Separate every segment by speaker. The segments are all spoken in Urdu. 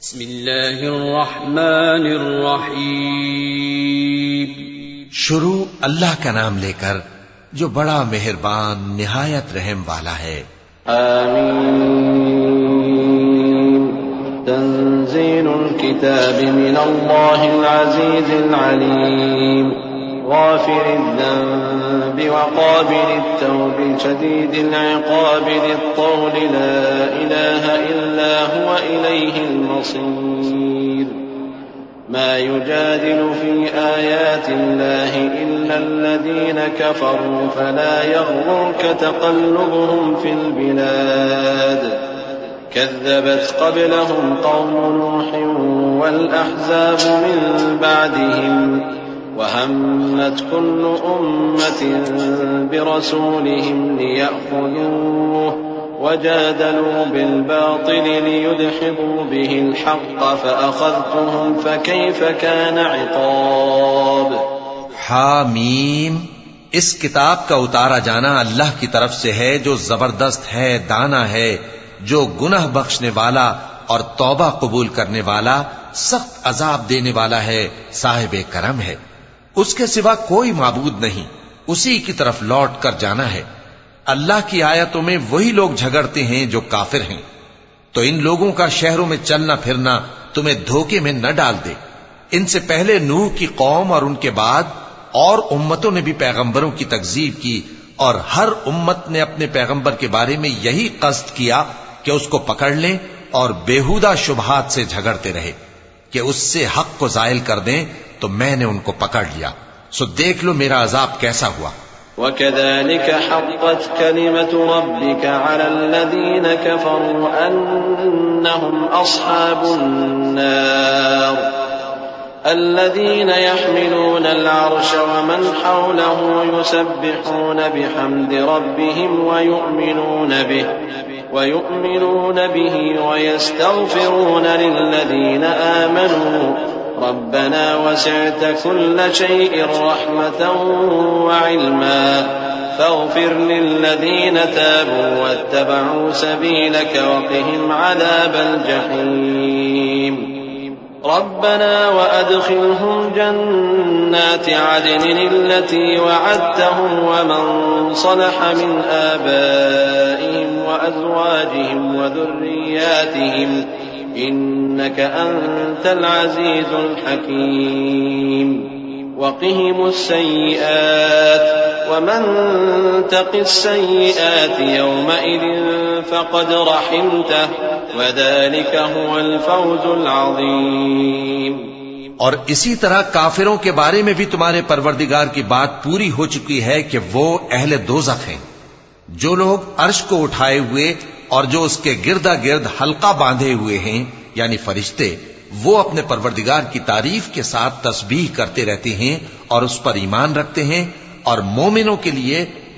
Speaker 1: بسم اللہ الرحمن الرحیم.
Speaker 2: شروع اللہ کا نام لے کر جو بڑا مہربان نہایت رحم والا ہے.
Speaker 3: آمین. تنزیل الكتاب من اللہ العزیز العلیم غافر الذنب وقابل التوب شدید العقاب ذي الطول لا إله إلا هو إليه المصير. ما يجادل في آيات الله إلا الذين كفروا فلا يغررك تقلبهم في البلاد. كذبت قبلهم قوم نوح والأحزاب من بعدهم وهمت كل أمة برسولهم ليأخذوه وجادلوا بالباطل ليدحضوا به الحق فأخذتهم فكيف كان عقاب.
Speaker 2: حامیم. اس کتاب کا اتارا جانا اللہ کی طرف سے ہے جو زبردست ہے، دانا ہے، جو گناہ بخشنے والا اور توبہ قبول کرنے والا، سخت عذاب دینے والا ہے، صاحب کرم ہے. اس کے سوا کوئی معبود نہیں، اسی کی طرف لوٹ کر جانا ہے. اللہ کی آیتوں میں وہی لوگ جھگڑتے ہیں جو کافر ہیں، تو ان لوگوں کا شہروں میں چلنا پھرنا تمہیں دھوکے میں نہ ڈال دے. ان سے پہلے نوح کی قوم اور ان کے بعد اور امتوں نے بھی پیغمبروں کی تکذیب کی، اور ہر امت نے اپنے پیغمبر کے بارے میں یہی قصد کیا کہ اس کو پکڑ لیں اور بیہودہ شبہات سے جھگڑتے رہے کہ اس سے حق کو زائل کر دیں، تو میں نے ان کو پکڑ لیا. سو دیکھ لو میرا عذاب کیسا ہوا.
Speaker 3: وَكَذَلِكَ حَقَّتْ كَلِمَةُ رَبِّكَ عَلَى الَّذِينَ كَفَرُوا أَنَّهُمْ أَصْحَابُ النَّارِ. الَّذِينَ يَحْمِلُونَ الْعَرْشَ وَمَنْ حَوْلَهُ يُسَبِّحُونَ بِحَمْدِ رَبِّهِمْ وَيُؤْمِنُونَ بِهِ وَيَسْتَغْفِرُونَ لِلَّذِينَ آمَنُوا ربنا وسعت كل شيء رحمة وعلما فاغفر للذين تابوا واتبعوا سبيلك وقهم عذاب الجحيم. ربنا وأدخلهم جنات عدن التي وعدتهم ومن صلح من آبائهم وأزواجهم وذرياتهم إنك أنت العزيز الحكيم. وقهم السيئات ومن تق السيئات يومئذ فقد رحمته وذلك هو الفوز العظيم.
Speaker 2: اور اسی طرح کافروں کے بارے میں بھی تمہارے پروردگار کی بات پوری ہو چکی ہے کہ وہ اہل دوزخ ہیں. جو لوگ عرش کو اٹھائے ہوئے اور جو اس کے گردا گرد حلقہ باندھے ہوئے ہیں یعنی فرشتے، وہ اپنے پروردگار کی تعریف کے ساتھ تسبیح کرتے رہتے ہیں اور اس پر ایمان رکھتے ہیں، اور مومنوں کے لیے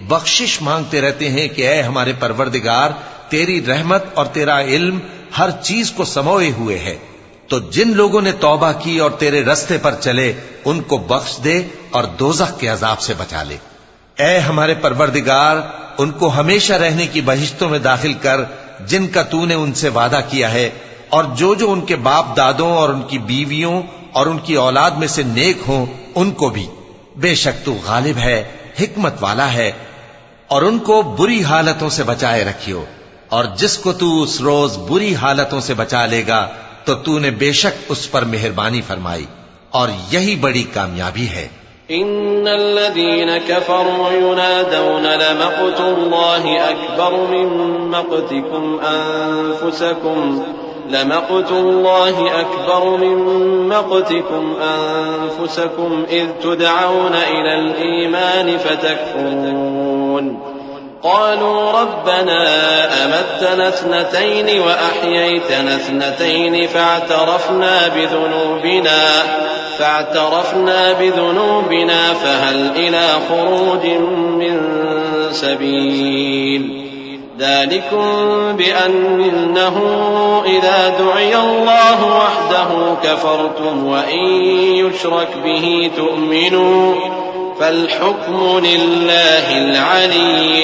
Speaker 2: بخشش مانگتے رہتے ہیں کہ اے ہمارے پروردگار، تیری رحمت اور تیرا علم ہر چیز کو سموئے ہوئے ہے، تو جن لوگوں نے توبہ کی اور تیرے رستے پر چلے ان کو بخش دے اور دوزخ کے عذاب سے بچا لے. اے ہمارے پروردگار، ان کو ہمیشہ رہنے کی بہشتوں میں داخل کر جن کا تو نے ان سے وعدہ کیا ہے، اور جو ان کے باپ دادوں اور ان کی بیویوں اور ان کی اولاد میں سے نیک ہوں ان کو بھی. بے شک تو غالب ہے، حکمت والا ہے. اور ان کو بری حالتوں سے بچائے رکھیو، اور جس کو تو اس روز بری حالتوں سے بچا لے گا تو تو نے بے شک اس پر مہربانی فرمائی، اور یہی بڑی کامیابی ہے.
Speaker 3: ان الذين كفروا ينادون لمقت الله اكبر من مقتكم انفسكم اذ تدعون الى الايمان فتكفرون. قالوا ربنا امتنا اثنتين واحييتنا اثنتين فاعترفنا بذنوبنا فهل إلى خروج من سبيل. ذلكم بأنه إذا دعي الله وحده كفرتم وإن يشرك به تؤمنوا فالحكم لله العلي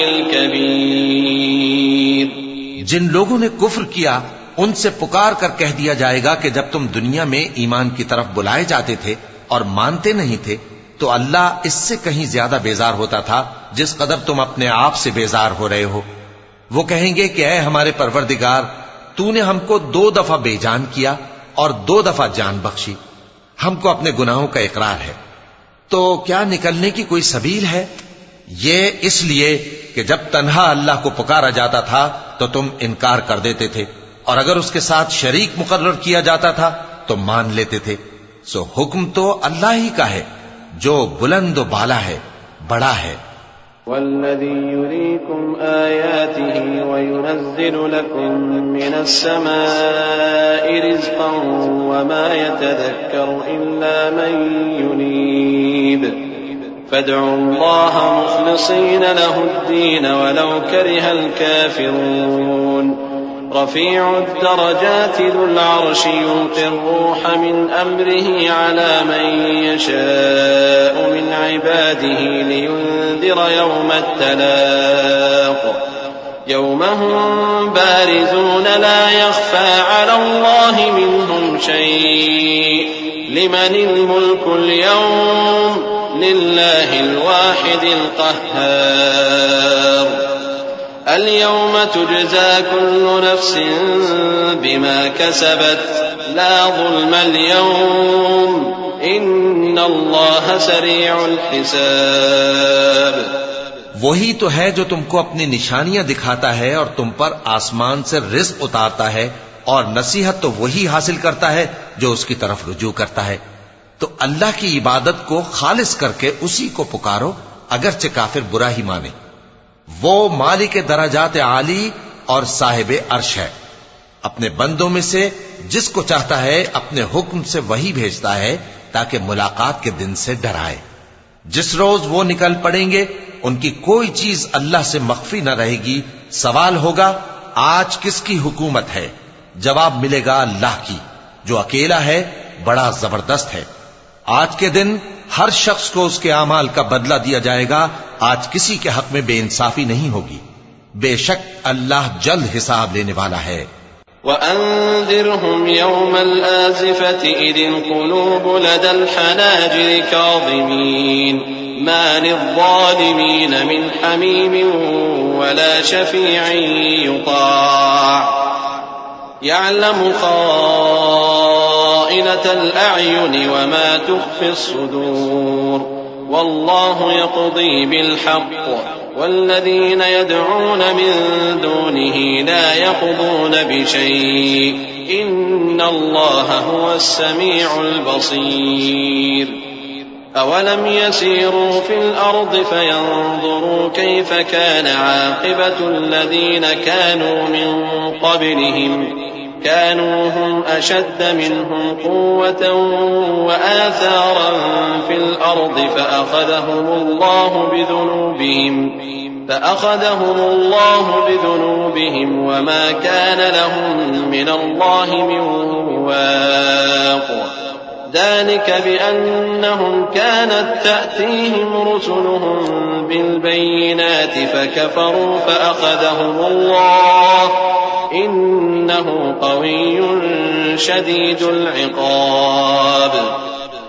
Speaker 3: الكبير.
Speaker 2: جن لوگوں نے کفر کیا ان سے پکار کر کہہ دیا جائے گا کہ جب تم دنیا میں ایمان کی طرف بلائے جاتے تھے اور مانتے نہیں تھے تو اللہ اس سے کہیں زیادہ بیزار ہوتا تھا جس قدر تم اپنے آپ سے بیزار ہو رہے ہو۔ وہ کہیں گے کہ اے ہمارے پروردگار، تو نے ہم کو 2 دفعہ بے جان کیا اور 2 دفعہ جان بخشی، ہم کو اپنے گناہوں کا اقرار ہے، تو کیا نکلنے کی کوئی سبیل ہے؟ یہ اس لیے کہ جب تنہا اللہ کو پکارا جاتا تھا تو تم انکار کر دیتے تھے، اور اگر اس کے ساتھ شریک مقرر کیا جاتا تھا تو مان لیتے تھے۔ سو حکم تو اللہ ہی کا ہے جو بلند و بالا ہے، بڑا ہے۔
Speaker 3: والذي يريكم آياته وينزل لكم من السماء رزقا وما يتذكر إلا من ينيب فادعوا الله مخلصين له الدين ولو كره الكافرون رفيع الدرجات ذو العرش يلقي الروح من أمره على من يشاء من عباده لينذر يوم التلاق يوم هم بارزون لا يخفى على الله منهم شيء لمن الملك اليوم لله الواحد القهار اليوم تجزى كل نفس بما كسبت لا ظلم اليوم إن الله سريع الحساب۔
Speaker 2: وہی تو ہے جو تم کو اپنی نشانیاں دکھاتا ہے اور تم پر آسمان سے رزق اتارتا ہے، اور نصیحت تو وہی حاصل کرتا ہے جو اس کی طرف رجوع کرتا ہے۔ تو اللہ کی عبادت کو خالص کر کے اسی کو پکارو اگرچہ کافر برا ہی مانے۔ وہ مالک درجات عالی اور صاحب عرش ہے، اپنے بندوں میں سے جس کو چاہتا ہے اپنے حکم سے وہی بھیجتا ہے تاکہ ملاقات کے دن سے ڈرائے۔ جس روز وہ نکل پڑیں گے ان کی کوئی چیز اللہ سے مخفی نہ رہے گی۔ سوال ہوگا آج کس کی حکومت ہے؟ جواب ملے گا اللہ کی جو اکیلا ہے، بڑا زبردست ہے۔ آج کے دن ہر شخص کو اس کے اعمال کا بدلہ دیا جائے گا۔ آج کسی کے حق میں بے انصافی نہیں ہوگی، بے شک اللہ جلد حساب لینے والا ہے۔
Speaker 3: وَأَنذِرْهُمْ يَوْمَ الْآزِفَةِ إِذِ الْقُلُوبُ لَدَى الْحَنَاجِرِ كَاظِمِينَ مَا لِلظَّالِمِينَ مِنْ حَمِيمٍ وَلَا شَفِيعٍ يُطَاعُ يَعْلَمُ خَائِنَةَ الْأَعْيُنِ وَمَا تُخْفِي الصُّدُورُ وَاللَّهُ يَقْضِي بِالْحَقِّ وَالَّذِينَ يَدْعُونَ مِن دُونِهِ لَا يَقْضُونَ بِشَيْءٍ إِنَّ اللَّهَ هُوَ السَّمِيعُ الْبَصِيرُ أَوَلَمْ يَسِيرُوا فِي الْأَرْضِ فَيَنظُرُوا كَيْفَ كَانَ عَاقِبَةُ الَّذِينَ كَانُوا مِن قَبْلِهِمْ كانوا هم أشد منهم قوة وآثارا في الأرض فأخذهم الله بذنوبهم وما كان لهم من الله من واق ذلك بأنهم كانت تأتيهم رسلهم بالبينات فكفروا فأخذهم الله إنه قوي شديد العقاب۔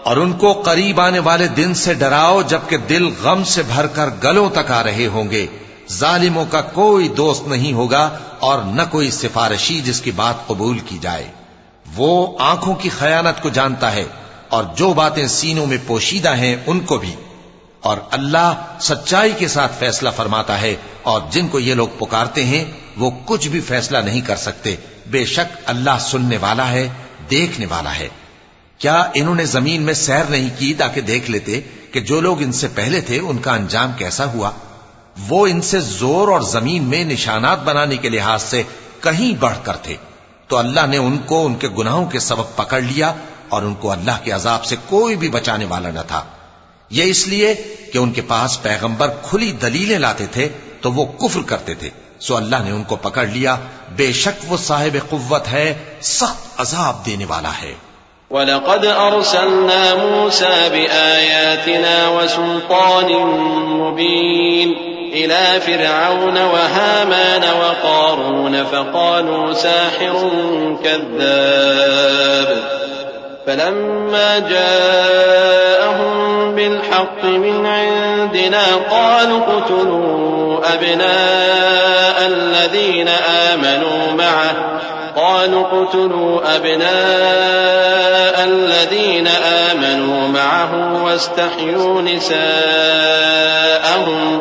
Speaker 2: اور ان کو قریب آنے والے دن سے ڈراؤ جبکہ دل غم سے بھر کر گلوں تک آ رہے ہوں گے۔ ظالموں کا کوئی دوست نہیں ہوگا اور نہ کوئی سفارشی جس کی بات قبول کی جائے۔ وہ آنکھوں کی خیانت کو جانتا ہے اور جو باتیں سینوں میں پوشیدہ ہیں ان کو بھی، اور اللہ سچائی کے ساتھ فیصلہ فرماتا ہے، اور جن کو یہ لوگ پکارتے ہیں وہ کچھ بھی فیصلہ نہیں کر سکتے۔ بے شک اللہ سننے والا ہے، دیکھنے والا ہے۔ کیا انہوں نے زمین میں سیر نہیں کی تاکہ دیکھ لیتے کہ جو لوگ ان سے پہلے تھے ان کا انجام کیسا ہوا؟ وہ ان سے زور اور زمین میں نشانات بنانے کے لحاظ سے کہیں بڑھ کر تھے، تو اللہ نے ان کو ان کے گناہوں کے سبب پکڑ لیا اور ان کو اللہ کے عذاب سے کوئی بھی بچانے والا نہ تھا۔ یہ اس لیے کہ ان کے پاس پیغمبر کھلی دلیلیں لاتے تھے تو وہ کفر کرتے تھے، سو اللہ نے ان کو پکڑ لیا۔ بے شک وہ صاحب قوت ہے، سخت عذاب دینے والا ہے۔
Speaker 3: وَلَقَدْ أَرْسَلْنَا مُوسَى بِآيَاتِنَا وَسُلْطَانٍ مُبِينٍ إلى فرعون وهامان وقارون فقالوا ساحر كذاب فلما جاءهم بالحق من عندنا قالوا اقتلوا أبناء الذين آمنوا معه واستحيوا نساءهم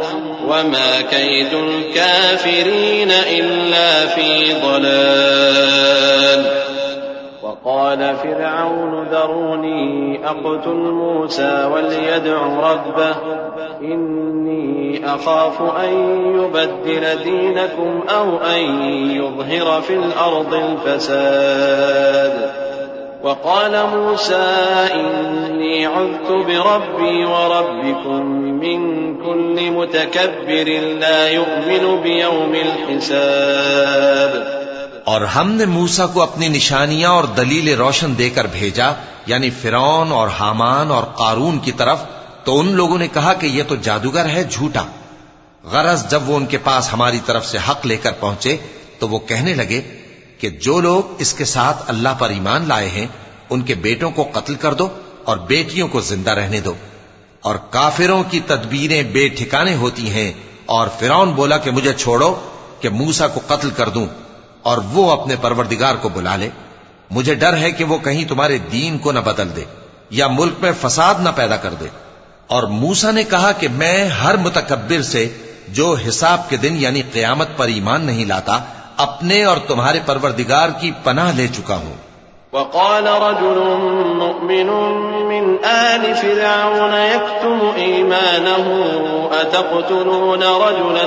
Speaker 3: وما كيد الكافرين إلا في ضلال وقال فرعون ذروني أقتل موسى وليدع ربه إني أخاف أن يبدل دينكم أو أن يظهر في الأرض الفساد وقال موسى إني عذت بربي وربكم من كل متكبر لا يؤمن بيوم الحساب
Speaker 2: اور ہم نے موسیٰ کو اپنی نشانیاں اور دلیل روشن دے کر بھیجا، یعنی فرعون اور حامان اور قارون کی طرف، تو ان لوگوں نے کہا کہ یہ تو جادوگر ہے، جھوٹا۔ غرض جب وہ ان کے پاس ہماری طرف سے حق لے کر پہنچے تو وہ کہنے لگے کہ جو لوگ اس کے ساتھ اللہ پر ایمان لائے ہیں ان کے بیٹوں کو قتل کر دو اور بیٹیوں کو زندہ رہنے دو۔ اور کافروں کی تدبیریں بے ٹھکانے ہوتی ہیں، اور فرعون بولا کہ مجھے چھوڑو کہ موسیٰ کو قتل کر دوں اور وہ اپنے پروردگار کو بلا لے۔ مجھے ڈر ہے کہ وہ کہیں تمہارے دین کو نہ بدل دے یا ملک میں فساد نہ پیدا کر دے۔ اور موسیٰ نے کہا کہ میں ہر متکبر سے جو حساب کے دن یعنی قیامت پر ایمان نہیں لاتا اپنے اور تمہارے پروردگار کی پناہ لے چکا ہوں۔
Speaker 3: وقال رجل مؤمن من آل فرعون يكتم إيمانه أتقتلون رجلا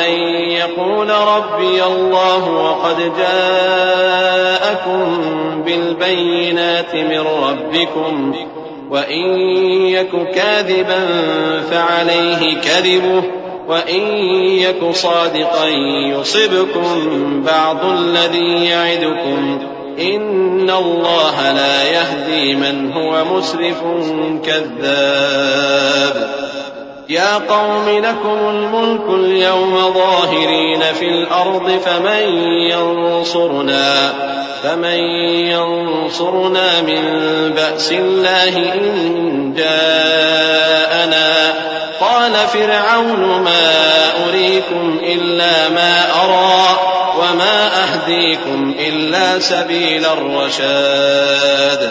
Speaker 3: أن يقول ربي الله وقد جاءكم بالبينات من ربكم وإن يك كاذبا فعليه كذبه وإن يك صادقا يصبكم بعض الذي يعدكم إن الله لا يهدي من هو مسرف كذاب يا قوم لكم الملك اليوم ظاهرين في الأرض فمن ينصرنا من بأس الله إن جاءنا قال فرعون ما أريكم إلا ما أرى وما أهديكم إلا سبيل الرشاد۔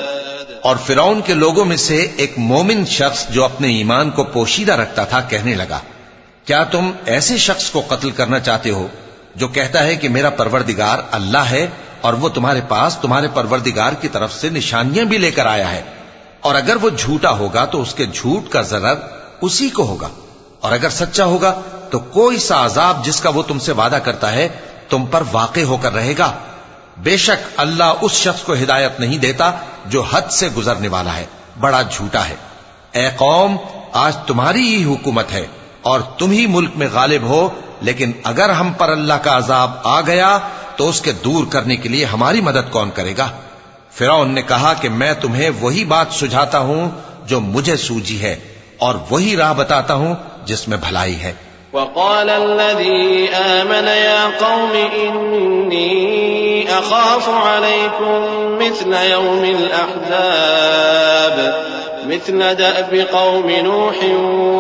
Speaker 2: اور فرعون کے لوگوں میں سے ایک مومن شخص جو اپنے ایمان کو پوشیدہ رکھتا تھا کہنے لگا، کیا تم ایسے شخص کو قتل کرنا چاہتے ہو جو کہتا ہے کہ میرا پروردگار اللہ ہے اور وہ تمہارے پاس تمہارے پروردگار کی طرف سے نشانیاں بھی لے کر آیا ہے، اور اگر وہ جھوٹا ہوگا تو اس کے جھوٹ کا ضرر اسی کو ہوگا، اور اگر سچا ہوگا تو کوئی سا عذاب جس کا وہ تم سے وعدہ کرتا ہے تم پر واقع ہو کر رہے گا۔ بے شک اللہ اس شخص کو ہدایت نہیں دیتا جو حد سے گزرنے والا ہے، بڑا جھوٹا ہے۔ اے قوم، آج تمہاری ہی حکومت ہے اور تم ہی ملک میں غالب ہو، لیکن اگر ہم پر اللہ کا عذاب آ گیا تو اس کے دور کرنے کے لیے ہماری مدد کون کرے گا؟ فرعون نے کہا کہ میں تمہیں وہی بات سجھاتا ہوں جو مجھے سوجی ہے اور وہی راہ بتاتا ہوں جس میں بھلائی ہے۔
Speaker 3: وقال الذي آمن يا قوم إني أخاف عليكم مثل يوم الأحزاب مثل دأب قوم نوح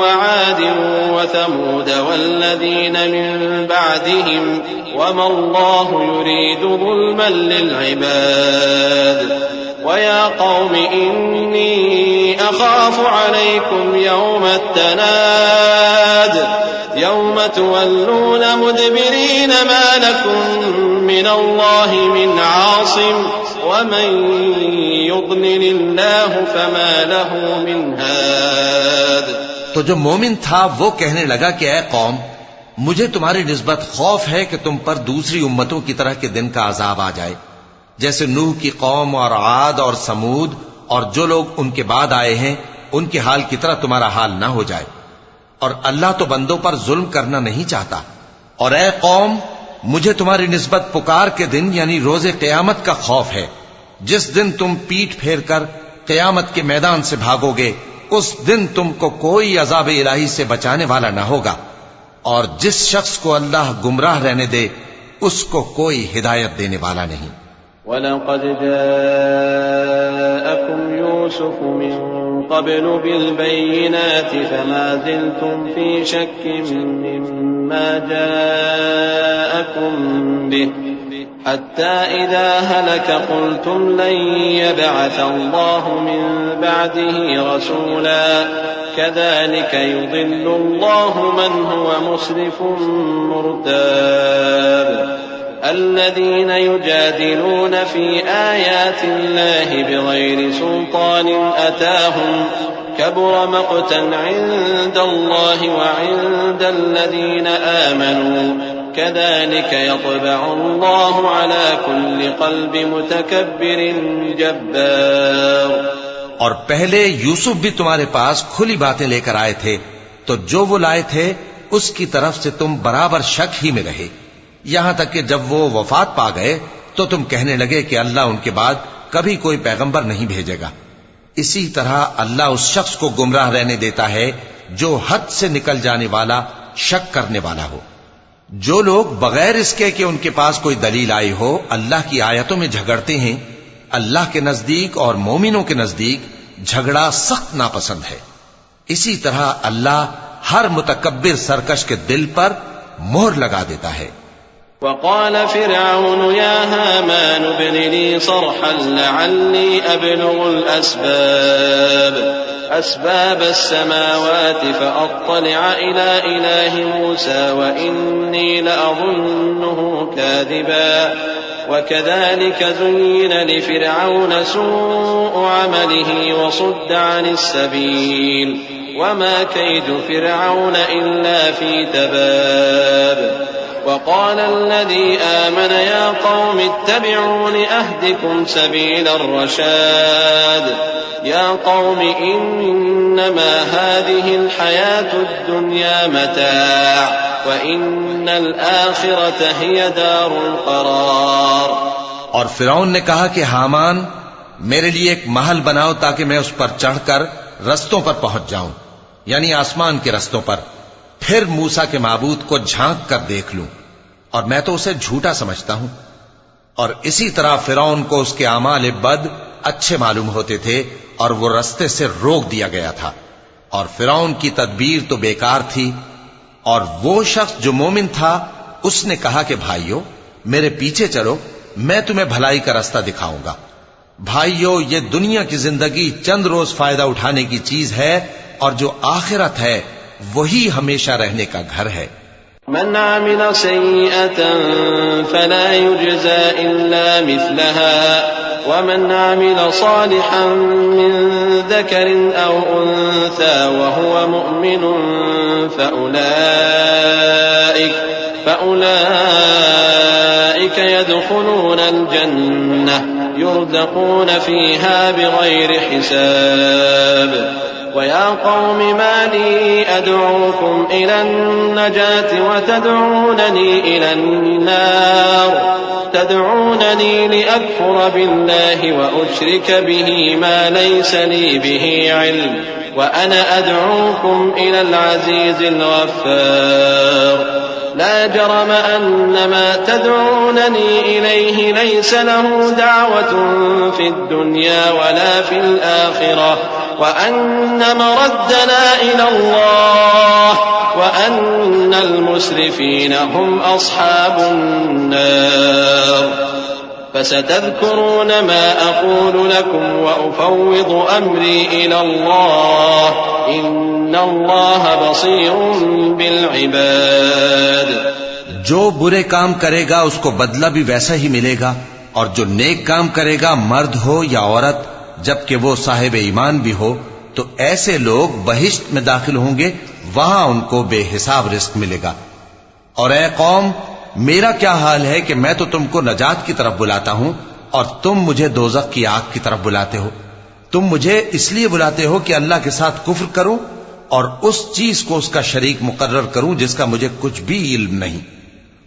Speaker 3: وعاد وثمود والذين من بعدهم وما الله يريد ظلما للعباد ويا قوم إني أخاف عليكم يوم التناد يوم تولون مدبرين ما لكم من الله من عاصم ومن يضلل الله فما له من هاد۔
Speaker 2: تو جو مومن تھا وہ کہنے لگا کہ اے قوم، مجھے تمہاری نسبت خوف ہے کہ تم پر دوسری امتوں کی طرح کے دن کا عذاب آ جائے، جیسے نوح کی قوم اور عاد اور سمود اور جو لوگ ان کے بعد آئے ہیں ان کے حال کی طرح تمہارا حال نہ ہو جائے۔ اور اللہ تو بندوں پر ظلم کرنا نہیں چاہتا۔ اور اے قوم، مجھے تمہاری نسبت پکار کے دن یعنی روز قیامت کا خوف ہے، جس دن تم پیٹ پھیر کر قیامت کے میدان سے بھاگو گے اس دن تم کو کوئی عذاب الہی سے بچانے والا نہ ہوگا، اور جس شخص کو اللہ گمراہ رہنے دے اس کو کوئی ہدایت دینے والا نہیں۔
Speaker 3: وَلَقَدْ جَاءَكُمْ يُوسُفُ مِنْ قَبْلُ بِالْبَيِّنَاتِ فَمَا زِلْتُمْ فِي شَكٍّ مِّمَّا جَاءَكُمْ بِهِ حَتَّى إِذَا هَلَكَ قُلْتُمْ لَن يَبْعَثَ اللَّهُ مِن بَعْدِهِ رَسُولًا كَذَلِكَ يُضِلُّ اللَّهُ مَنْ هُوَ مُسْرِفٌ مُرْتَابٌ الذين يجادلون في آيات الله بغير سلطان أتاهم كبر مقتا عند الله وعند الذين آمنوا كذلك يطبع الله على كل قلب متكبر جبار۔
Speaker 2: اور پہلے یوسف بھی تمہارے پاس کھلی باتیں لے کر آئے تھے، تو جو وہ لائے تھے اس کی طرف سے تم برابر شک ہی میں رہے، یہاں تک کہ جب وہ وفات پا گئے تو تم کہنے لگے کہ اللہ ان کے بعد کبھی کوئی پیغمبر نہیں بھیجے گا۔ اسی طرح اللہ اس شخص کو گمراہ رہنے دیتا ہے جو حد سے نکل جانے والا، شک کرنے والا ہو۔ جو لوگ بغیر اس کے کہ ان کے پاس کوئی دلیل آئی ہو اللہ کی آیتوں میں جھگڑتے ہیں، اللہ کے نزدیک اور مومنوں کے نزدیک جھگڑا سخت ناپسند ہے۔ اسی طرح اللہ ہر متکبر سرکش کے دل پر مہر لگا دیتا ہے۔
Speaker 3: وقال فرعون يا هامان ابن لي صرحا لعلي أبلغ أسباب السماوات فأطلع إلى إله موسى وإني لأظنه كاذبا وكذلك زين لفرعون سوء عمله وصد عن السبيل وما كيد فرعون إلا في تباب وقال الذي آمن يا قوم اتبعون أهدكم سبيل الرشاد يا قوم إنما هذه الحياة الدنيا متاع وإن الآخرة هي دار القرار۔
Speaker 2: اور فرعون نے کہا کہ حامان میرے لیے ایک محل بناؤ تاکہ میں اس پر چڑھ کر رستوں پر پہنچ جاؤں، یعنی آسمان کے رستوں پر، پھر موسیٰ کے معبود کو جھانک کر دیکھ لوں، اور میں تو اسے جھوٹا سمجھتا ہوں۔ اور اسی طرح فرعون کو اس کے اعمال بد اچھے معلوم ہوتے تھے اور وہ رستے سے روک دیا گیا تھا، اور فرعون کی تدبیر تو بیکار تھی۔ اور وہ شخص جو مومن تھا اس نے کہا کہ بھائیو میرے پیچھے چلو، میں تمہیں بھلائی کا رستہ دکھاؤں گا۔ بھائیو یہ دنیا کی زندگی چند روز فائدہ اٹھانے کی چیز ہے، اور جو آخرت ہے وہی ہمیشہ رہنے کا گھر ہے۔
Speaker 3: من عمل سيئة فلا يجزى إلا مثلها ومن عمل صالحا من ذكر أو أنثى وهو مؤمن فأولئك يدخلون الجنة يرزقون فيها بغير حساب ويا قوم ما لي أدعوكم إلى النجاة وتدعونني إلى النار تدعونني لأكفر بالله وأشرك به ما ليس لي به علم وأنا أدعوكم إلى العزيز الغفار لا جرم أن ما تدعونني إليه ليس له دعوة في الدنيا ولا في الآخرة وأن مردنا إلى الله وأن المسرفين هم أصحاب النار فستذكرون ما أقول لكم وأفوض أمري إلى الله إن الله بصير بالعباد۔
Speaker 2: جو برے کام کرے گا اس کو بدلہ بھی ویسا ہی ملے گا، اور جو نیک کام کرے گا مرد ہو یا عورت جبکہ وہ صاحب ایمان بھی ہو تو ایسے لوگ بہشت میں داخل ہوں گے، وہاں ان کو بے حساب رزق ملے گا۔ اور اے قوم میرا کیا حال ہے کہ میں تو تم کو نجات کی طرف بلاتا ہوں اور تم مجھے دوزخ کی آگ کی طرف بلاتے ہو۔ تم مجھے اس لیے بلاتے ہو کہ اللہ کے ساتھ کفر کروں اور اس چیز کو اس کا شریک مقرر کروں جس کا مجھے کچھ بھی علم نہیں،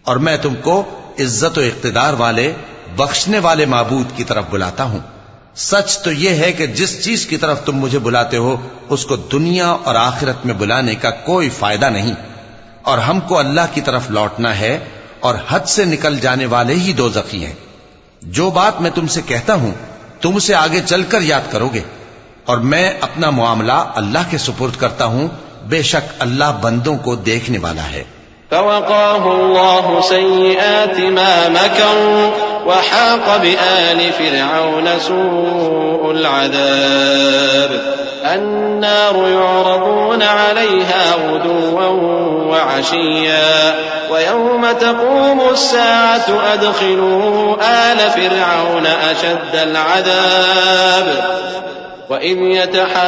Speaker 2: اور میں تم کو عزت و اقتدار والے بخشنے والے معبود کی طرف بلاتا ہوں۔ سچ تو یہ ہے کہ جس چیز کی طرف تم مجھے بلاتے ہو اس کو دنیا اور آخرت میں بلانے کا کوئی فائدہ نہیں، اور ہم کو اللہ کی طرف لوٹنا ہے، اور حد سے نکل جانے والے ہی دوزخی ہیں۔ جو بات میں تم سے کہتا ہوں تم اسے آگے چل کر یاد کرو گے، اور میں اپنا معاملہ اللہ کے سپرد کرتا ہوں، بے شک اللہ بندوں کو دیکھنے والا ہے۔
Speaker 3: فوقاه الله سيئات ما مكروا وحاق بآل فرعون سوء العذاب النار يعرضون عليها غدوا وعشيا ويوم تقوم الساعة أدخلوا آل فرعون أشد العذاب وإذ يتحاجون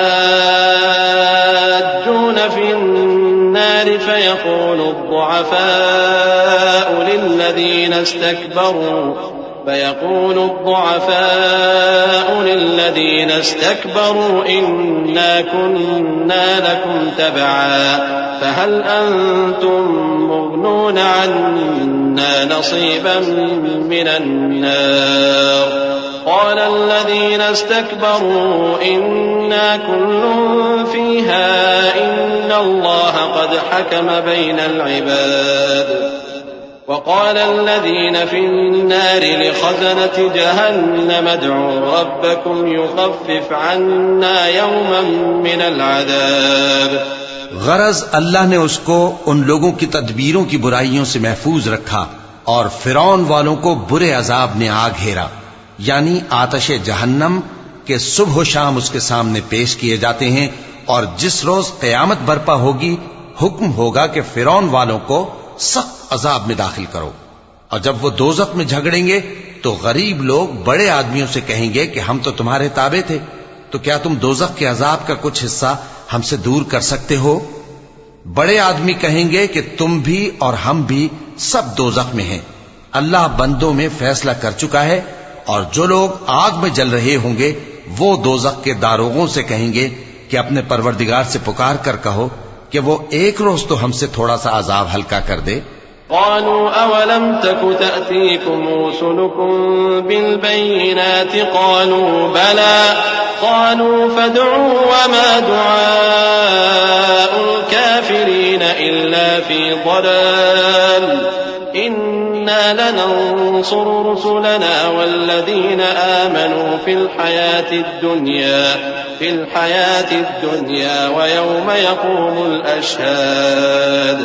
Speaker 3: في النار فيقول الضعفاء للذين استكبروا إنا كنا لكم تبعا فهل أنتم مغنون عنا نصيبا من النار قال الذين استكبروا إنا كل فيها إن الله قد حكم بين العباد وقال الذين في النار لخزنة جهنم ادعوا ربكم يخفف عنا يوما من العذاب۔
Speaker 2: غرض اللہ نے اس کو ان لوگوں کی تدبیروں کی برائیوں سے محفوظ رکھا اور فرعون والوں کو برے عذاب نے آ گھیرا، یعنی آتش جہنم کے صبح و شام اس کے سامنے پیش کیے جاتے ہیں، اور جس روز قیامت برپا ہوگی حکم ہوگا کہ فرعون والوں کو سخت عذاب میں داخل کرو۔ اور جب وہ دوزخ میں جھگڑیں گے تو غریب لوگ بڑے آدمیوں سے کہیں گے کہ ہم تو تمہارے تابع تھے، تو کیا تم دوزخ کے عذاب کا کچھ حصہ ہم سے دور کر سکتے ہو؟ بڑے آدمی کہیں گے کہ تم بھی اور ہم بھی سب دوزخ میں ہیں، اللہ بندوں میں فیصلہ کر چکا ہے، اور جو لوگ آگ میں جل رہے ہوں گے وہ دوزخ کے داروغوں سے کہیں گے کہ اپنے پروردگار سے پکار کر کہو کہ وہ ایک روز تو ہم سے تھوڑا سا عذاب ہلکا کر دے۔
Speaker 3: قالوا أولم تك تأتيكم رسلكم بالبينات قالوا بلى قالوا فادعوا وما دعاء الكافرين إلا في ضلال إنا لننصر رسلنا والذين آمنوا في الحياة الدنيا ويوم يقوم الأشهاد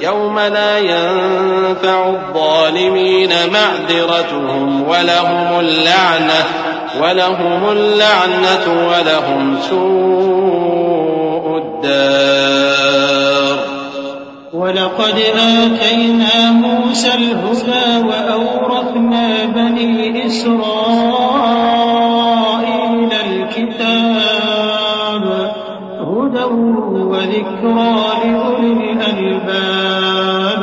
Speaker 3: يوم لا ينفع الظالمين معذرتهم ولهم اللعنة ولهم سوء الدار۔
Speaker 4: ولقد آتينا موسى الهدى وأورثنا بني إسرائيل الكتاب هدى وذكرى لأولي الألباب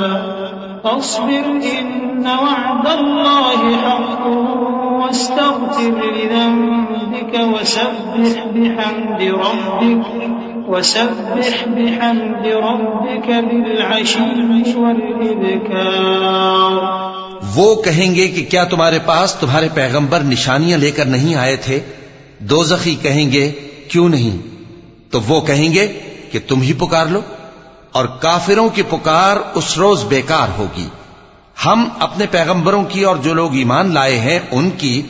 Speaker 4: فاصبر إن وعد الله حق واستغفر لذنبك وسبح بحمد ربك بالعشي والإبكار۔
Speaker 2: وہ کہیں گے کہ کیا تمہارے پاس تمہارے پیغمبر نشانیاں لے کر نہیں آئے تھے؟ دوزخی کہیں گے کیوں نہیں؟ تو وہ کہیں گے کہ تم ہی پکار لو، اور کافروں کی پکار اس روز بیکار ہوگی۔ ہم اپنے پیغمبروں کی اور جو لوگ ایمان لائے ہیں ان کی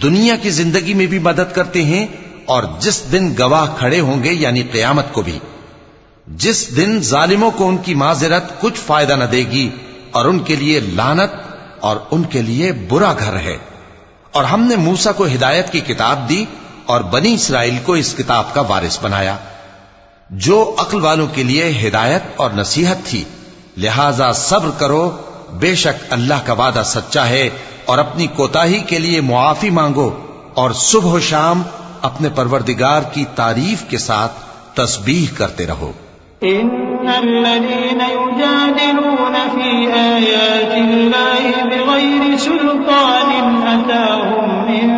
Speaker 2: دنیا کی زندگی میں بھی مدد کرتے ہیں، اور جس دن گواہ کھڑے ہوں گے یعنی قیامت کو بھی، جس دن ظالموں کو ان کی معذرت کچھ فائدہ نہ دے گی، اور ان کے لیے لعنت اور ان کے لیے برا گھر ہے۔ اور ہم نے موسیٰ کو ہدایت کی کتاب دی اور بنی اسرائیل کو اس کتاب کا وارث بنایا، جو عقل والوں کے لیے ہدایت اور نصیحت تھی۔ لہذا صبر کرو، بے شک اللہ کا وعدہ سچا ہے، اور اپنی کوتاہی کے لیے معافی مانگو، اور صبح و شام اپنے پروردگار کی تعریف کے ساتھ تسبیح کرتے رہو۔
Speaker 4: ان الذين يجادلون في آيات الله بغير سلطان أتاهم إن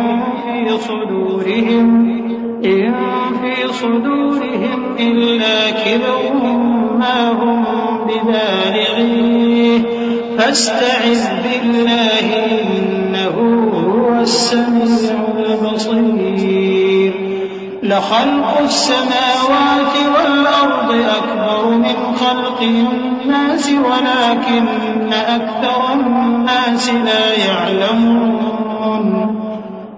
Speaker 4: في صدورهم إلا كبر ما هم ببالغيه فاستعذ بالله إنه هو السميع البصير۔ لخلق السماوات والأرض أكبر من خلق الناس ولكن أكثر الناس لا يعلمون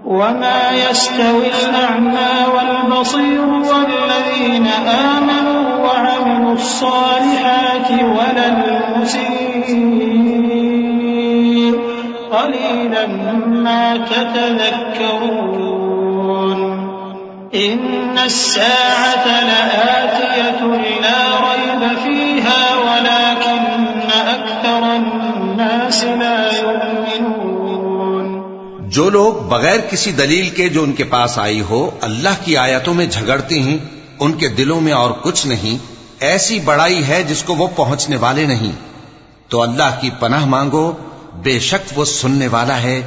Speaker 4: وما يستوي الأعمى والبصير والذين آمنوا وعملوا الصالحات ولا المسيء قليلا ما تتذكرون إن الساعة لآتية لا ريب فيها ولكن أكثر الناس لا يؤمنون
Speaker 2: جو لوگ بغیر کسی دلیل کے جو ان کے پاس آئی ہو اللہ کی آیتوں میں جھگڑتے ہیں ان کے دلوں میں اور کچھ نہیں، ایسی بڑائی ہے جس کو وہ پہنچنے والے نہیں۔ تو اللہ کی پناہ مانگو، بے شک وہ سننے والا ہے،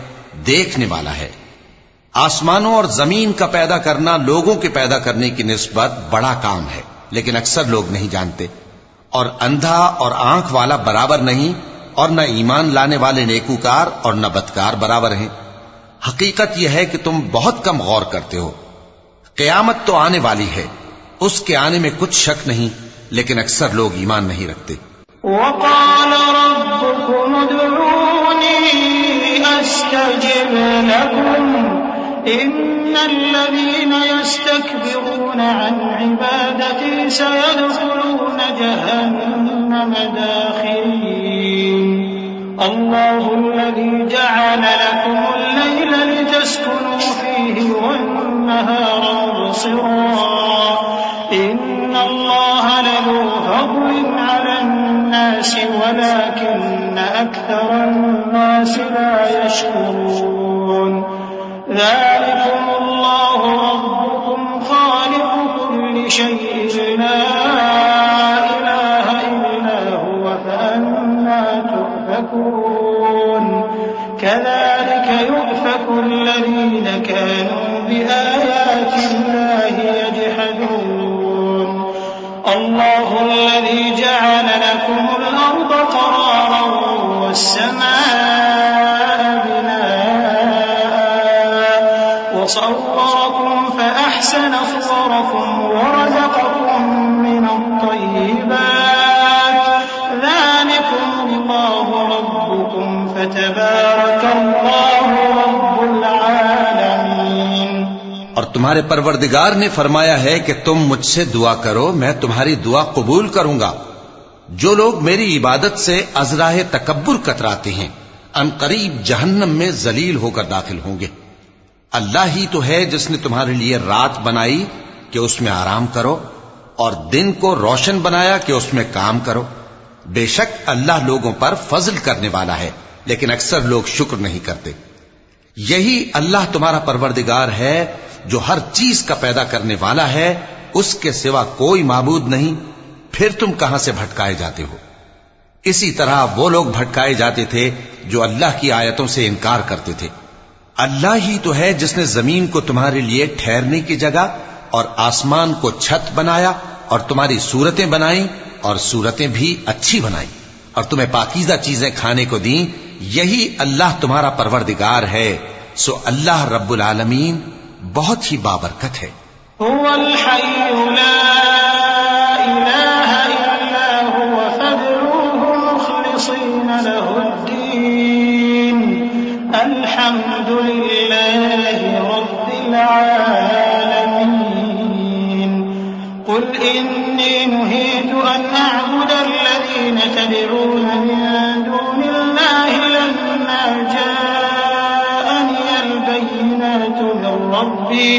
Speaker 2: دیکھنے والا ہے۔ آسمانوں اور زمین کا پیدا کرنا لوگوں کے پیدا کرنے کی نسبت بڑا کام ہے، لیکن اکثر لوگ نہیں جانتے۔ اور اندھا اور آنکھ والا برابر نہیں، اور نہ ایمان لانے والے نیکوکار اور نہ بدکار برابر ہیں۔ حقیقت یہ ہے کہ تم بہت کم غور کرتے ہو۔ قیامت تو آنے والی ہے، اس کے آنے میں کچھ شک نہیں، لیکن اکثر لوگ ایمان نہیں رکھتے۔
Speaker 4: وقال ربكم ادعوني أستجب لكم إن الذين يستكبرون عن عبادتي سيدخلون جهنم داخرين الله الذي جعل لكم الليل لتسكنوا فيه والنهار مبصرا إن الله لذو فضل على الناس ولكن أكثر الناس لا يشكرون ذلكم الله ربكم خالق كل شيء لا إله إلا هو فأنا تؤفكون كذلك يؤفك الذين كانوا بآيات الله يجحدون الله الذي جعل لكم الأرض قرارا والسماء بناء وصوركم فأحسن صوركم ورزقكم من الطيبات ذلكم الله ربكم فتبارك الله رب العالمين۔
Speaker 2: اور تمہارے پروردگار نے فرمایا ہے کہ تم مجھ سے دعا کرو، میں تمہاری دعا قبول کروں گا۔ جو لوگ میری عبادت سے ازراہ تکبر کتراتے ہیں ان قریب جہنم میں ذلیل ہو کر داخل ہوں گے۔ اللہ ہی تو ہے جس نے تمہارے لیے رات بنائی کہ اس میں آرام کرو، اور دن کو روشن بنایا کہ اس میں کام کرو۔ بے شک اللہ لوگوں پر فضل کرنے والا ہے، لیکن اکثر لوگ شکر نہیں کرتے۔ یہی اللہ تمہارا پروردگار ہے جو ہر چیز کا پیدا کرنے والا ہے، اس کے سوا کوئی معبود نہیں، پھر تم کہاں سے بھٹکائے جاتے ہو؟ اسی طرح وہ لوگ بھٹکائے جاتے تھے جو اللہ کی آیتوں سے انکار کرتے تھے۔ اللہ ہی تو ہے جس نے زمین کو تمہارے لیے ٹھہرنے کی جگہ اور آسمان کو چھت بنایا اور تمہاری صورتیں بنائیں اور صورتیں بھی اچھی بنائیں اور تمہیں پاکیزہ چیزیں کھانے کو دیں۔ یہی اللہ تمہارا پروردگار ہے، سو اللہ رب العالمین بہت ہی بابرکت ہے۔
Speaker 4: هو الحي لا إله إلا هو فادعوه مخلصين له الدين الحمد لله رب العالمين قل إني نهيت أن أعبد الذين تدعون من دون الله لما جاءني البينات من ربي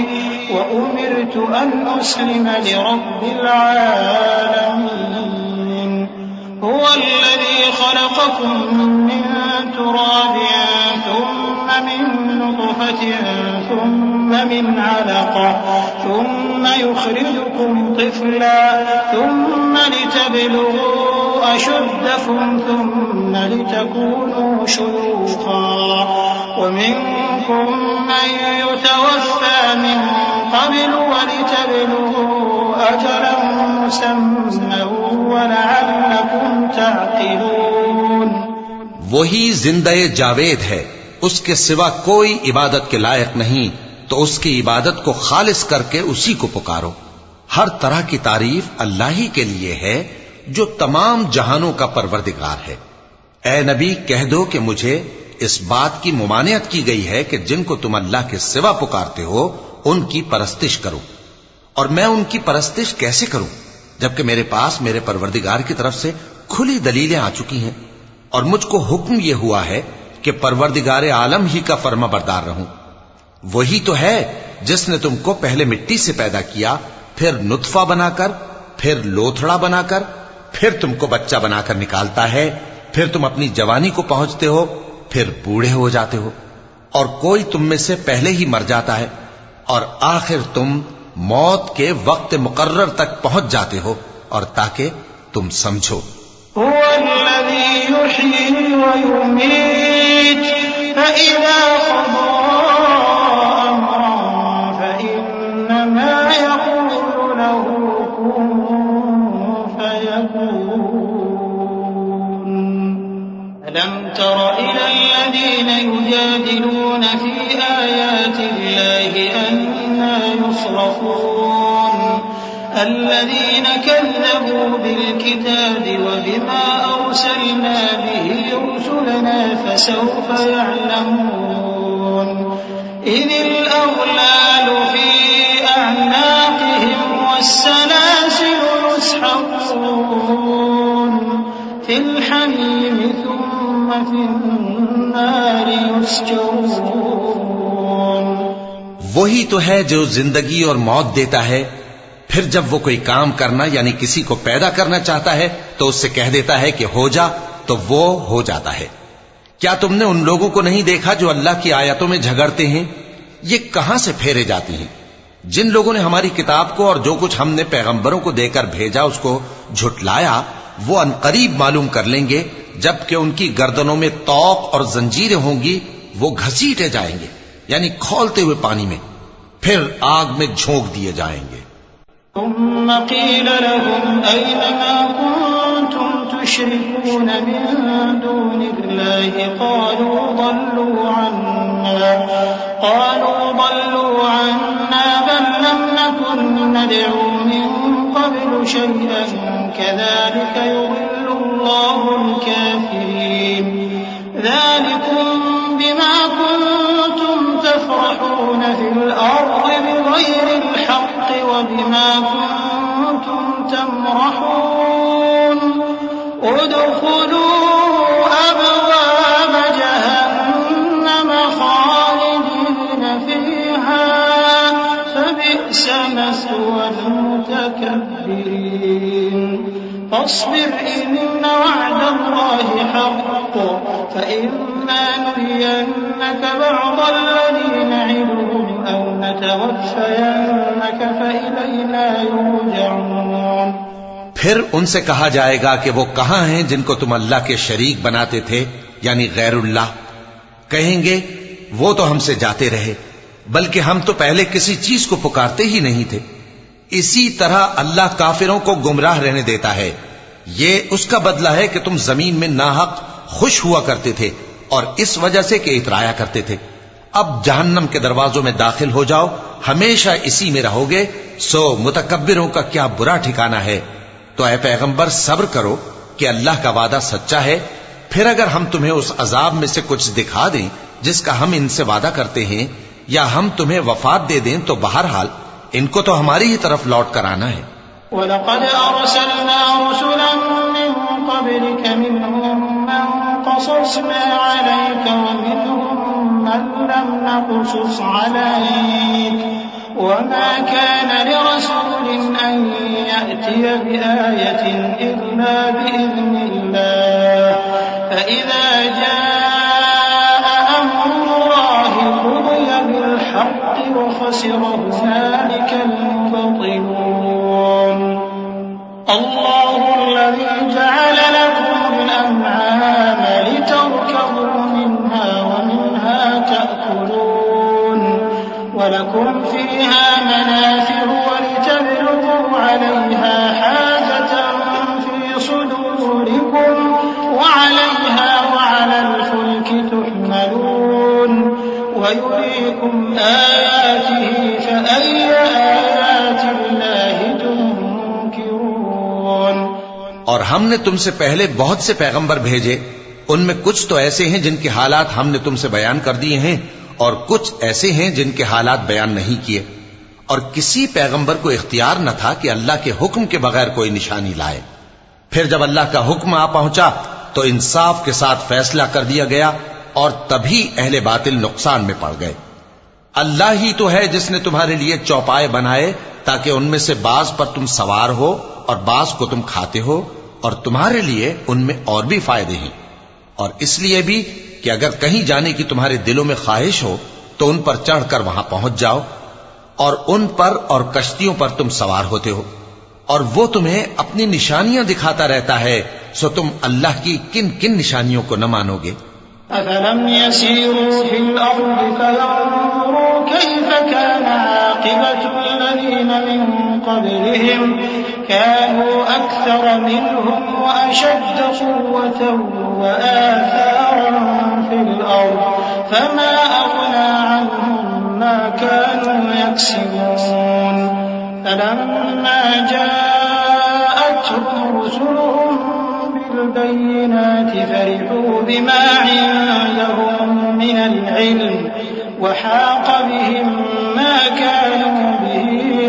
Speaker 4: وأمرت أن أسلم لرب العالمين هو الذي خلقكم من تراب ثم من نطفة ثم من علقة ثم يخرجكم طفلا ثم لتبلغوا أشدكم ثم لتكونوا شيوخا ومنكم من يتوفى من قبل ولتبلغوا أجلا مسمى ولعلكم تعقلون۔
Speaker 2: وہی زندہ جاوید ہے، اس کے سوا کوئی عبادت کے لائق نہیں، تو اس کی عبادت کو خالص کر کے اسی کو پکارو. ہر طرح کی تعریف اللہ ہی کے لیے ہے جو تمام جہانوں کا پروردگار ہے. اے نبی کہہ دو کہ مجھے اس بات کی ممانعت کی گئی ہے کہ جن کو تم اللہ کے سوا پکارتے ہو ان کی پرستش کرو، اور میں ان کی پرستش کیسے کروں جبکہ میرے پاس میرے پروردگار کی طرف سے کھلی دلیلیں آ چکی ہیں، اور مجھ کو حکم یہ ہوا ہے کہ پروردگار عالم ہی کا فرما بردار رہوں. وہی تو ہے جس نے تم کو پہلے مٹی سے پیدا کیا، پھر نطفہ بنا کر، پھر لوتھڑا بنا کر، پھر تم کو بچہ بنا کر نکالتا ہے، پھر تم اپنی جوانی کو پہنچتے ہو، پھر بوڑھے ہو جاتے ہو، اور کوئی تم میں سے پہلے ہی مر جاتا ہے، اور آخر تم موت کے وقت مقرر تک پہنچ جاتے ہو، اور تاکہ تم سمجھو.
Speaker 4: هو الذي يحيي ويميت فإذا قضى أمرا فإنما يقول له كن فيكون. ألم تر إلى الذين يجادلون في آيات الله أنى يصرفون الذين كذبوا بالكتاب وبما أرسلنا به رسلنا فسوف يعلمون إذ الأغلال في أعناقهم والسلاسل يسحبون في الحميم ثم في النار يسجرون.
Speaker 2: وہی تو ہے جو زندگی اور موت دیتا ہے، پھر جب وہ کوئی کام کرنا یعنی کسی کو پیدا کرنا چاہتا ہے تو اس سے کہہ دیتا ہے کہ ہو جا، تو وہ ہو جاتا ہے. کیا تم نے ان لوگوں کو نہیں دیکھا جو اللہ کی آیتوں میں جھگڑتے ہیں؟ یہ کہاں سے پھیرے جاتی ہیں؟ جن لوگوں نے ہماری کتاب کو اور جو کچھ ہم نے پیغمبروں کو دے کر بھیجا اس کو جھٹلایا، وہ عنقریب معلوم کر لیں گے جبکہ ان کی گردنوں میں طوق اور زنجیریں ہوں گی، وہ گھسیٹے جائیں گے یعنی کھولتے ہوئے پانی میں، پھر آگ میں جھونک دیے جائیں گے.
Speaker 4: ثم قيل لهم أين ما كنتم تشركون من دون الله قالوا ضلوا عنا بل لم نكن ندعو من قبل شيئا كذلك يضل الله الكافرين. ذلكم بما كنتم تفرحون في الأرض بغير الحق وبما كنتم تمرحون ادخلوا أبواب جهنم خالدين فيها فبئس مثوى المتكبرين. فاصبر إن وعد الله حق فإما نرينك بعض الذي نعدهم أو نتوفينك فإلينا يرجعون.
Speaker 2: پھر ان سے کہا جائے گا کہ وہ کہاں ہیں جن کو تم اللہ کے شریک بناتے تھے یعنی غیر اللہ؟ کہیں گے وہ تو ہم سے جاتے رہے، بلکہ ہم تو پہلے کسی چیز کو پکارتے ہی نہیں تھے. اسی طرح اللہ کافروں کو گمراہ رہنے دیتا ہے. یہ اس کا بدلہ ہے کہ تم زمین میں ناحق خوش ہوا کرتے تھے اور اس وجہ سے کہ اترایا کرتے تھے. اب جہنم کے دروازوں میں داخل ہو جاؤ، ہمیشہ اسی میں رہو گے، سو متکبروں کا کیا برا ٹھکانہ ہے. تو اے پیغمبر صبر کرو کہ اللہ کا وعدہ سچا ہے. پھر اگر ہم تمہیں اس عذاب میں سے کچھ دکھا دیں جس کا ہم ان سے وعدہ کرتے ہیں، یا ہم تمہیں وفات دے دیں، تو بہرحال ان کو تو ہماری ہی طرف لوٹ کر آنا ہے.
Speaker 4: وَلَقَدْ أَرْسَلْنَا رُسُلًا مِّن قَبْلِكَ مِنْهُم مَّن قَصَصْنَا عَلَيْكَ وَمِنْهُم مَّن لَّمْ نَقْصُصْ عَلَيْكَ وَمَا كَانَ لِرَسُولٍ أَن يَأْتِيَ بِآيَةٍ إِلَّا بِإِذْنِ اللَّهِ فَإِذَا جَاءَ أَمْرُ اللَّهِ قُضِيَ بِالْحَقِّ وَخَسِرَ هُنَالِكَ الْمُبْطِلُونَ. الله الذي جعل لكم الأنعام لتركبوا منها ومنها تأكلون ولكم فيها منافع ولتبلغوا عليها حاجة في صدوركم وعليها وعلى الفلك تحملون ويريكم آياته فأي آيات الله تنكرون.
Speaker 2: اور ہم نے تم سے پہلے بہت سے پیغمبر بھیجے، ان میں کچھ تو ایسے ہیں جن کے حالات ہم نے تم سے بیان کر دیے ہیں، اور کچھ ایسے ہیں جن کے حالات بیان نہیں کیے. اور کسی پیغمبر کو اختیار نہ تھا کہ اللہ کے حکم کے بغیر کوئی نشانی لائے. پھر جب اللہ کا حکم آ پہنچا تو انصاف کے ساتھ فیصلہ کر دیا گیا، اور تبھی اہل باطل نقصان میں پڑ گئے. اللہ ہی تو ہے جس نے تمہارے لیے چوپائے بنائے تاکہ ان میں سے بعض پر تم سوار ہو اور بعض کو تم کھاتے ہو، اور تمہارے لیے ان میں اور بھی فائدے ہیں. اور اس لیے بھی کہ اگر کہیں جانے کی تمہارے دلوں میں خواہش ہو تو ان پر چڑھ کر وہاں پہنچ جاؤ، اور ان پر اور کشتیوں پر تم سوار ہوتے ہو، اور وہ تمہیں اپنی نشانیاں دکھاتا رہتا ہے، سو تم اللہ کی کن کن نشانیوں کو نہ مانو گے؟
Speaker 4: أفلم يسيروا في الأرض فينظروا كيف كان عاقبة الذين من قبلهم كانوا أكثر منهم وأشد قوة وآثارا في الأرض فما أغنى عنهم ما كانوا يكسبون. فلما جاءتهم رسلهم بالبينات فرحوا بما عندهم من العلم وحاق بهم ما كانوا به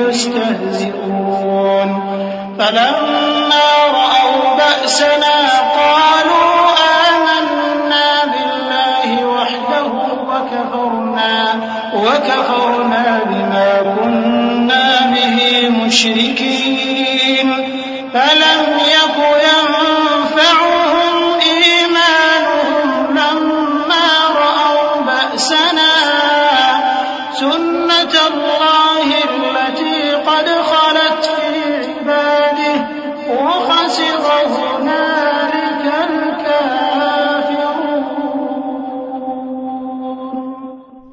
Speaker 4: يستهزئون. فلما رأوا بأسنا قالوا آمنا بالله وحده وكفرنا بما كنا به مشركين. فلم يك ينفعهم إيمانهم لما رأوا بأسنا سنة الله التي قد خلت في عباده وخسر هنالك الكافرون.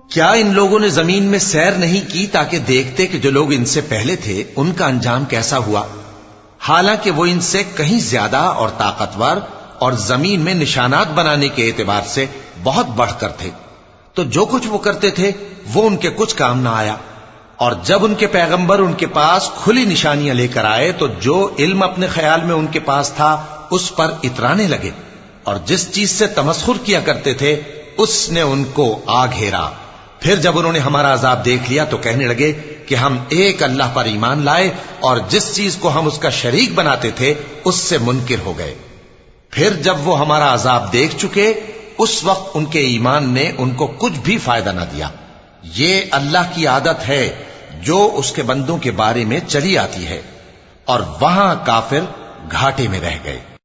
Speaker 2: کیا ان لوگوں نے زمین میں سیر نہیں کی تاکہ دیکھتے کہ جو لوگ ان سے پہلے تھے ان کا انجام کیسا ہوا، حالانکہ وہ ان سے کہیں زیادہ اور طاقتور اور زمین میں نشانات بنانے کے اعتبار سے بہت بڑھ کر تھے. تو جو کچھ وہ کرتے تھے وہ ان کے کچھ کام نہ آیا. اور جب ان کے پیغمبر ان کے پاس کھلی نشانیاں لے کر آئے تو جو علم اپنے خیال میں ان کے پاس تھا اس پر اترانے لگے، اور جس چیز سے تمسخر کیا کرتے تھے اس نے ان کو آ گھیرا. پھر جب انہوں نے ہمارا عذاب دیکھ لیا تو کہنے لگے کہ ہم ایک اللہ پر ایمان لائے اور جس چیز کو ہم اس کا شریک بناتے تھے اس سے منکر ہو گئے. پھر جب وہ ہمارا عذاب دیکھ چکے اس وقت ان کے ایمان نے ان کو کچھ بھی فائدہ نہ دیا. یہ اللہ کی عادت ہے جو اس کے بندوں کے بارے میں چلی آتی ہے، اور وہاں کافر گھاٹے میں رہ گئے.